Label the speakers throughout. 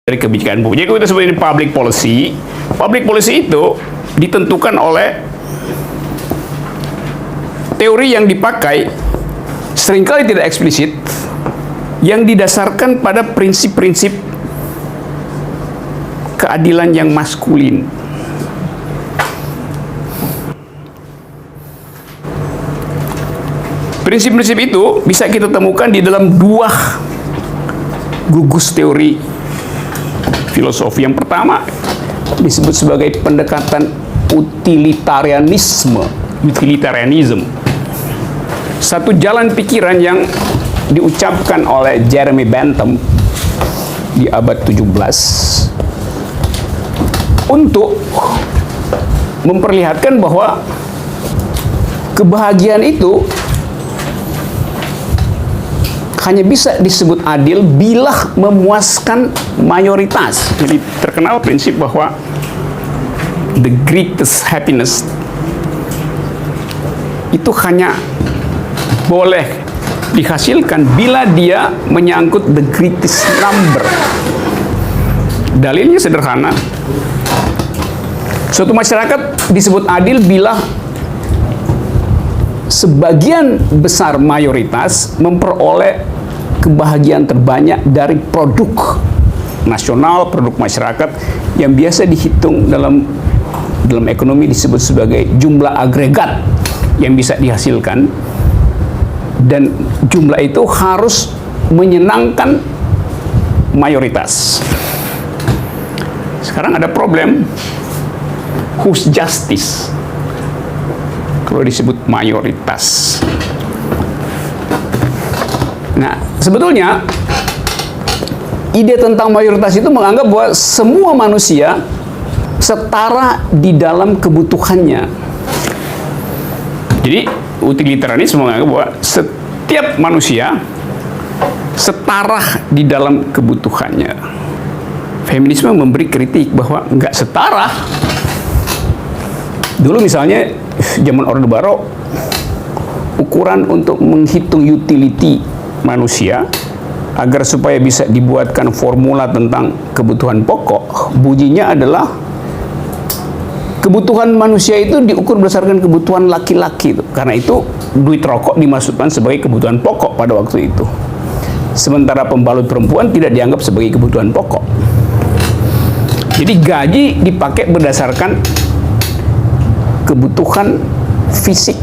Speaker 1: dari kebijakan publik. Jadi kita sebut ini public policy. Public policy itu ditentukan oleh teori yang dipakai seringkali tidak eksplisit, yang didasarkan pada prinsip-prinsip keadilan yang maskulin. Prinsip-prinsip itu bisa kita temukan di dalam dua gugus teori filosofi. Yang pertama disebut sebagai pendekatan utilitarianisme, satu jalan pikiran yang diucapkan oleh Jeremy Bentham di abad 17 untuk memperlihatkan bahwa kebahagiaan itu hanya bisa disebut adil bila memuaskan mayoritas. Jadi terkenal prinsip bahwa the greatest happiness itu hanya boleh dihasilkan bila dia menyangkut the greatest number. Dalilnya sederhana. Suatu masyarakat disebut adil bila sebagian besar mayoritas memperoleh kebahagiaan terbanyak dari produk nasional, produk masyarakat yang biasa dihitung dalam ekonomi disebut sebagai jumlah agregat yang bisa dihasilkan, dan jumlah itu harus menyenangkan mayoritas. Sekarang ada problem, whose justice kalau disebut mayoritas. Nah, sebetulnya ide tentang mayoritas itu menganggap bahwa semua manusia setara di dalam kebutuhannya. Jadi utilitarianisme menganggap bahwa setiap manusia setara di dalam kebutuhannya. Feminisme memberi kritik bahwa nggak setara. Dulu misalnya zaman Orde Baru, ukuran untuk menghitung utility manusia agar supaya bisa dibuatkan formula tentang kebutuhan pokok, bunyinya adalah kebutuhan manusia itu diukur berdasarkan kebutuhan laki-laki. Karena itu duit rokok dimasukkan sebagai kebutuhan pokok pada waktu itu. Sementara pembalut perempuan tidak dianggap sebagai kebutuhan pokok. Jadi gaji dipakai berdasarkan kebutuhan fisik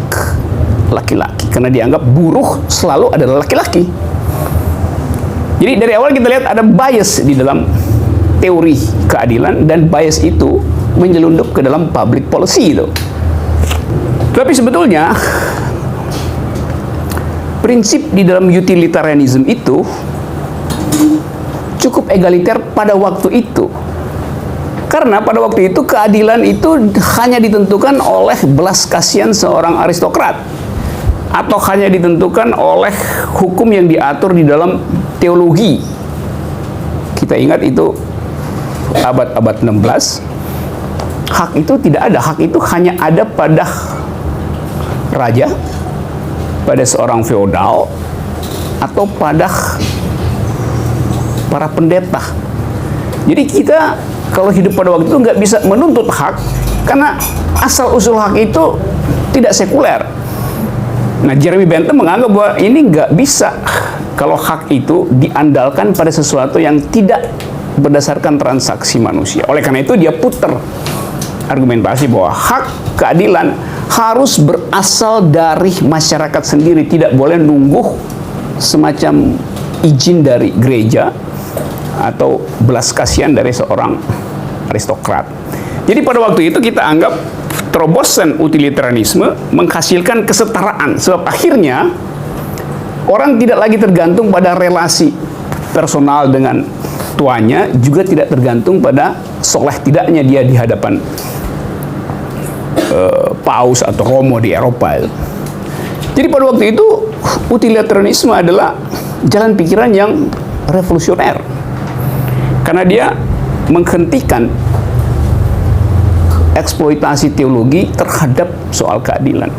Speaker 1: laki-laki, karena dianggap buruh selalu adalah laki-laki. Jadi dari awal kita lihat ada bias di dalam teori keadilan, dan bias itu menyelundup ke dalam public policy itu. Tapi sebetulnya prinsip di dalam utilitarianism itu cukup egaliter pada waktu itu. Karena pada waktu itu keadilan itu hanya ditentukan oleh belas kasihan seorang aristokrat, atau hanya ditentukan oleh hukum yang diatur di dalam teologi. Kita ingat itu abad-abad 16. Hak itu tidak ada. Hak itu hanya ada pada raja, pada seorang feodal, atau pada para pendeta. Jadi kita kalau hidup pada waktu itu nggak bisa menuntut hak, karena asal-usul hak itu tidak sekuler. Nah, Jeremy Bentham menganggap bahwa ini nggak bisa kalau hak itu diandalkan pada sesuatu yang tidak berdasarkan transaksi manusia. Oleh karena itu dia puter argumentasi bahwa hak keadilan harus berasal dari masyarakat sendiri, tidak boleh nunggu semacam izin dari gereja atau belas kasihan dari seorang aristokrat. Jadi pada waktu itu kita anggap terobosan utilitarianisme menghasilkan kesetaraan, sebab akhirnya orang tidak lagi tergantung pada relasi personal dengan tuannya, juga tidak tergantung pada soleh tidaknya dia di hadapan paus atau romo di Eropa. Jadi pada waktu itu utilitarianisme adalah jalan pikiran yang revolusioner, karena dia menghentikan eksploitasi teologi terhadap soal keadilan.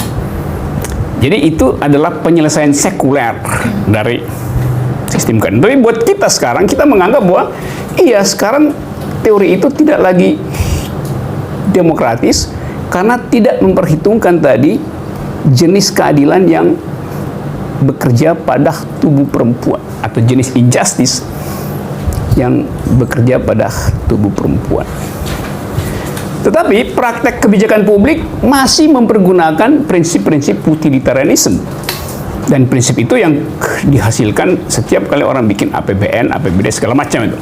Speaker 1: Jadi itu adalah penyelesaian sekuler dari sistem keadilan. Tapi buat kita sekarang, kita menganggap bahwa Iya, sekarang teori itu tidak lagi demokratis karena tidak memperhitungkan tadi jenis keadilan yang bekerja pada tubuh perempuan atau jenis injustice yang bekerja pada tubuh perempuan. Tetapi praktek kebijakan publik masih mempergunakan prinsip-prinsip utilitarianisme. Dan prinsip itu yang dihasilkan setiap kali orang bikin APBN, APBD, segala macam itu.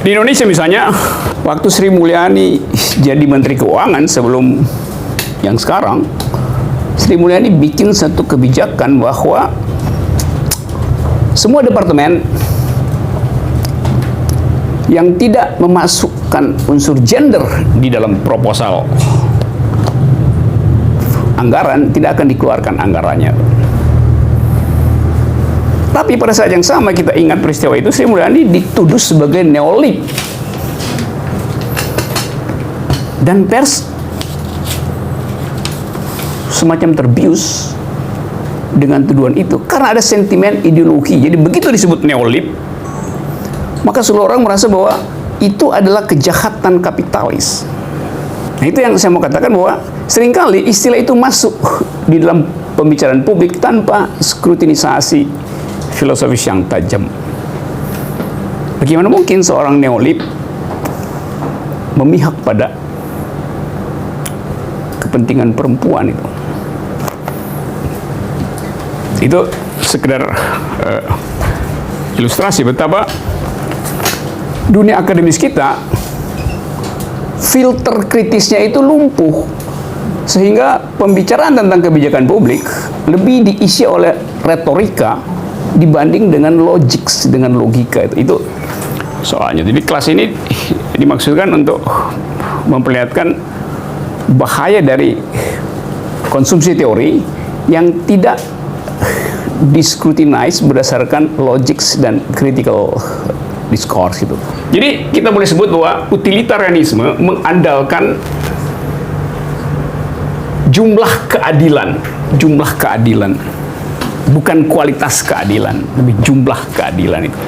Speaker 1: Di Indonesia misalnya, waktu Sri Mulyani jadi Menteri Keuangan sebelum yang sekarang, Sri Mulyani bikin satu kebijakan bahwa semua departemen yang tidak memasukkan unsur gender di dalam proposal anggaran tidak akan dikeluarkan anggarannya. Tapi pada saat yang sama kita ingat peristiwa itu, Sri Mulyani dituduh sebagai neolib dan pers semacam terbius dengan tuduhan itu karena ada sentimen ideologi. Jadi begitu disebut neolib, maka seluruh orang merasa bahwa itu adalah kejahatan kapitalis. Nah, itu yang saya mau katakan, bahwa seringkali istilah itu masuk di dalam pembicaraan publik tanpa skrutinisasi filosofis yang tajam. Bagaimana mungkin seorang neolib memihak pada kepentingan perempuan itu? Itu sekedar ilustrasi betapa dunia akademis kita filter kritisnya itu lumpuh, sehingga pembicaraan tentang kebijakan publik lebih diisi oleh retorika dibanding dengan logik, dengan logika. Itu soalnya. Jadi kelas ini dimaksudkan untuk memperlihatkan bahaya dari konsumsi teori yang tidak discrutinize berdasarkan logik dan critical discourse itu. Jadi kita boleh sebut bahwa utilitarianisme mengandalkan jumlah keadilan, bukan kualitas keadilan, tapi jumlah keadilan itu.